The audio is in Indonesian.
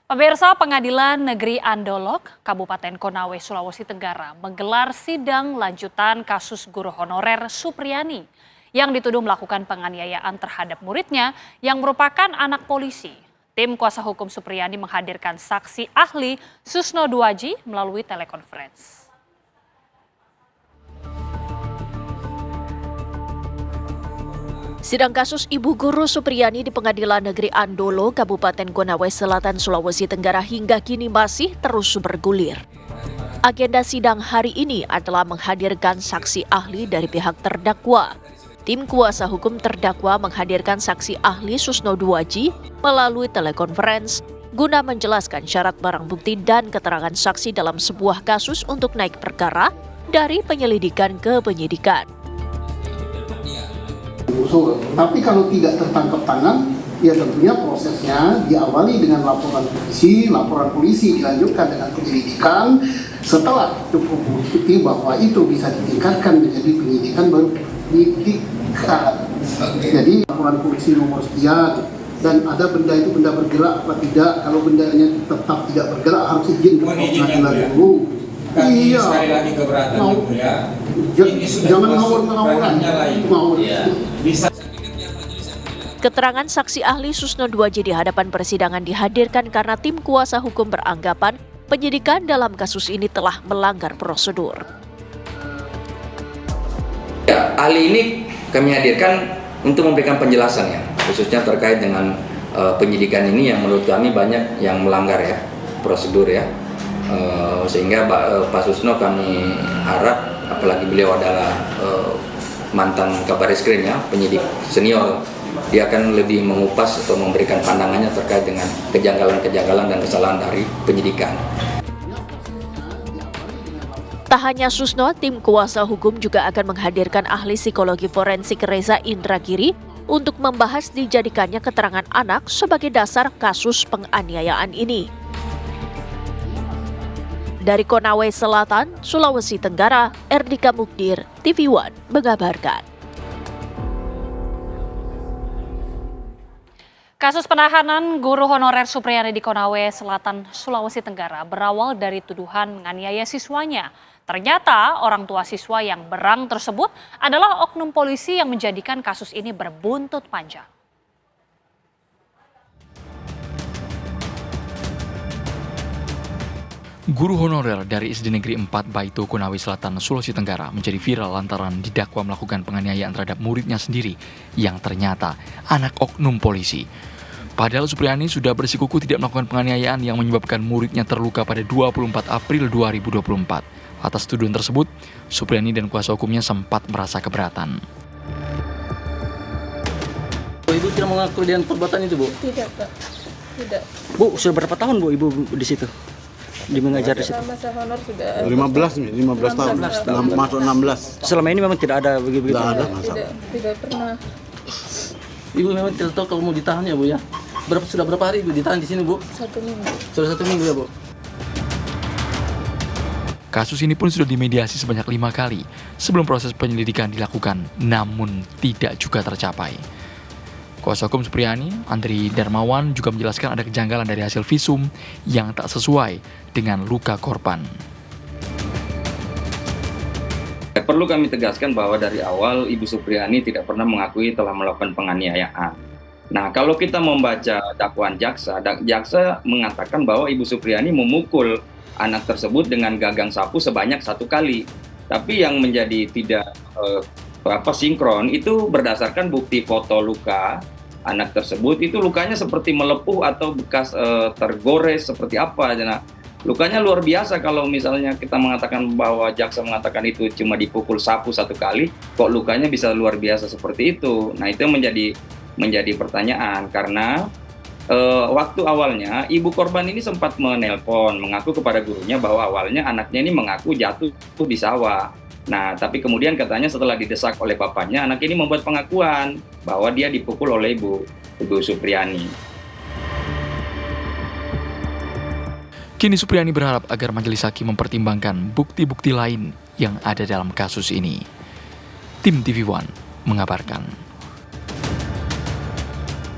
Pemirsa, Pengadilan Negeri Andolok, Kabupaten Konawe, Sulawesi Tenggara menggelar sidang lanjutan kasus guru honorer Supriyani yang dituduh melakukan penganiayaan terhadap muridnya yang merupakan anak polisi. Tim kuasa hukum Supriyani menghadirkan saksi ahli Susno Duaji melalui telekonferensi. Sidang kasus Ibu Guru Supriyani di Pengadilan Negeri Andolo, Kabupaten Konawe Selatan, Sulawesi Tenggara hingga kini masih terus bergulir. Agenda sidang hari ini adalah menghadirkan saksi ahli dari pihak terdakwa. Tim kuasa hukum terdakwa menghadirkan saksi ahli Susno Duaji melalui telekonferensi guna menjelaskan syarat barang bukti dan keterangan saksi dalam sebuah kasus untuk naik perkara dari penyelidikan ke penyidikan. Tapi kalau tidak tertangkap tangan, ya tentunya prosesnya diawali dengan laporan polisi dilanjutkan dengan penyelidikan. Setelah cukup bukti bahwa itu bisa ditingkatkan menjadi penyidikan, baru penyidikan. Jadi laporan polisi nomor sekian, dan ada benda itu benda bergerak apa tidak. Kalau bendanya tetap tidak bergerak, harus izin ke pengadilan dulu. Iya, sekali lagi keberatan ya. Jangan ngawur-ngawuran. Keterangan saksi ahli Susno Duaji di hadapan persidangan dihadirkan karena tim kuasa hukum beranggapan penyidikan dalam kasus ini telah melanggar prosedur. Ya, ahli ini kami hadirkan untuk memberikan penjelasan ya, khususnya terkait dengan penyidikan ini yang menurut kami banyak yang melanggar ya prosedur ya. Sehingga Pak Susno kami harap, apalagi beliau adalah mantan Kabariskrem ya, penyidik senior, dia akan lebih mengupas atau memberikan pandangannya terkait dengan kejanggalan-kejanggalan dan kesalahan dari penyidikan. Tak hanya Susno, tim kuasa hukum juga akan menghadirkan ahli psikologi forensik Reza Indragiri untuk membahas dijadikannya keterangan anak sebagai dasar kasus penganiayaan ini. Dari Konawe Selatan, Sulawesi Tenggara, Erdika Mukdir, TV One mengabarkan. Kasus penahanan guru honorer Supriyani di Konawe Selatan, Sulawesi Tenggara berawal dari tuduhan menganiaya siswanya. Ternyata orang tua siswa yang berang tersebut adalah oknum polisi yang menjadikan kasus ini berbuntut panjang. Guru honorer dari SD Negeri 4 Baito, Konawe Selatan, Sulawesi Tenggara menjadi viral lantaran didakwa melakukan penganiayaan terhadap muridnya sendiri yang ternyata anak oknum polisi. Padahal Supriyani sudah bersikukuh tidak melakukan penganiayaan yang menyebabkan muridnya terluka pada 24 April 2024. Atas tuduhan tersebut, Supriyani dan kuasa hukumnya sempat merasa keberatan. Ibu tidak mengaku dengan perbuatan itu, Bu? Tidak, Pak. Tidak. Bu, sudah berapa tahun, Bu, Ibu di situ? Di mengajar di situ? Masa honor sudah 15 tahun. Masuk 16. Selama ini memang tidak ada begitu? Tidak ada masalah. Tidak pernah. Ibu memang tidak tahu kalau mau ditahan ya, Bu ya? Sudah berapa hari Ibu ditahan di sini, Bu? 1 minggu. Sudah 1 minggu ya, Bu? Kasus ini pun sudah dimediasi sebanyak 5 kali sebelum proses penyelidikan dilakukan, namun tidak juga tercapai. Kuasa hukum Supriyani, Andri Darmawan, juga menjelaskan ada kejanggalan dari hasil visum yang tak sesuai dengan luka korban. Perlu kami tegaskan bahwa dari awal Ibu Supriyani tidak pernah mengakui telah melakukan penganiayaan. Nah, kalau kita membaca dakwaan jaksa mengatakan bahwa Ibu Supriyani memukul anak tersebut dengan gagang sapu sebanyak 1 kali. Tapi yang menjadi tidak sinkron itu berdasarkan bukti foto luka anak tersebut, itu lukanya seperti melepuh atau bekas tergores seperti apa. Nah, lukanya luar biasa. Kalau misalnya kita mengatakan bahwa jaksa mengatakan itu cuma dipukul sapu 1 kali, kok lukanya bisa luar biasa seperti itu. Nah, itu menjadi pertanyaan karena waktu awalnya ibu korban ini sempat menelpon mengaku kepada gurunya bahwa awalnya anaknya ini mengaku jatuh di sawah. Nah, tapi kemudian katanya setelah didesak oleh bapaknya, anak ini membuat pengakuan bahwa dia dipukul oleh Ibu Supriyani. Kini Supriyani berharap agar majelis hakim mempertimbangkan bukti-bukti lain yang ada dalam kasus ini. Tim TV One mengabarkan.